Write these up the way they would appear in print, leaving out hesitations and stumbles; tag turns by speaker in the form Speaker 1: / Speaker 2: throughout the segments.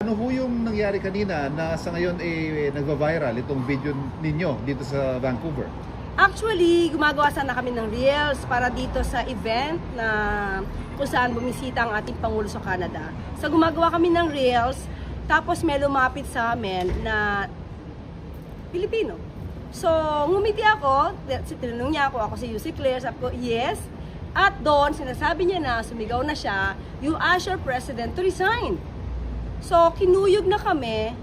Speaker 1: Ano ho yung nangyari kanina na sa ngayon nagva-viral itong video ninyo dito sa Vancouver?
Speaker 2: Actually, gumagawa sana kami ng reels para dito sa event na kung saan bumisita ang ating Pangulo sa Canada. So gumagawa kami ng reels, tapos may lumapit sa amin na Pilipino. So ngumiti ako, tinanong niya ako si Yussi Claire, sabi ko, yes. At doon, sinasabi niya na, sumigaw na siya, you ask your president to resign. So kinuyog na kami,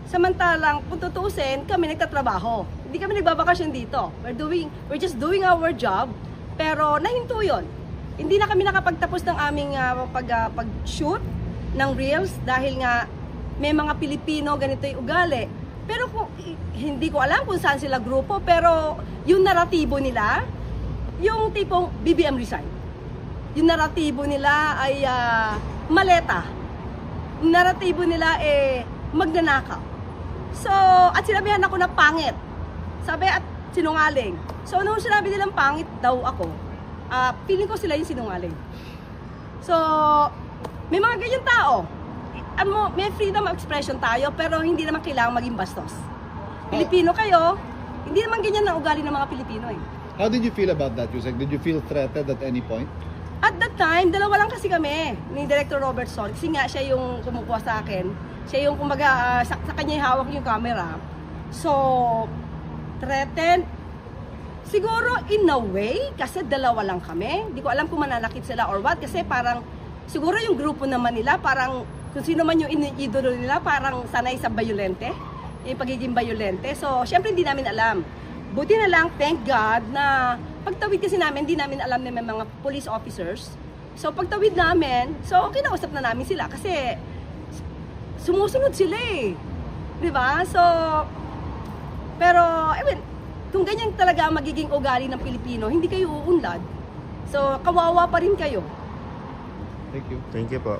Speaker 2: samantalang kung tutuusin, kami nagtatrabaho. Hindi kami nagbabakasyon dito. We're just doing our job, pero nahinto yun. Hindi na kami nakapagtapos ng aming pag-shoot ng reels dahil nga may mga Pilipino ganito yung ugali. Pero hindi ko alam kung saan sila grupo, pero yung naratibo nila, yung tipong BBM resign. Yung naratibo nila ay maleta. Yung naratibo nila magnanakaw. So, at sinabihan ako na pangit. Sabi at sinungaling. So, nung sinabi nilang pangit daw ako, feeling ko sila yung sinungaling. So, may mga ganyan tao. May freedom of expression tayo, pero hindi naman kailangan maging bastos. Pilipino kayo, hindi naman ganyan ang ugali ng mga Pilipino eh.
Speaker 1: How did you feel about that, Yusek? Did you feel threatened at any point?
Speaker 2: At that time, dalawa lang kasi kami ni Director Robertson. Kasi nga siya yung kumukuha sa akin. Siya yung kumbaga, sa kanya yung hawak yung camera. So, threatened. Siguro in a way, kasi dalawa lang kami. Hindi ko alam kung mananakit sila or what. Kasi parang, siguro yung grupo naman nila, parang kung sino man yung idolo nila, parang sanay sa violente. Yung pagiging violente. So, syempre hindi namin alam. Buti na lang, thank God, na pagtawid kasi namin, hindi namin alam na may mga police officers. So, pagtawid namin, so kinausap na namin sila kasi sumusunod sila eh. Diba? So, pero, kung ganyan talaga ang magiging ugali ng Pilipino, hindi kayo uunlad. So, kawawa pa rin kayo.
Speaker 1: Thank you.
Speaker 3: Thank you po.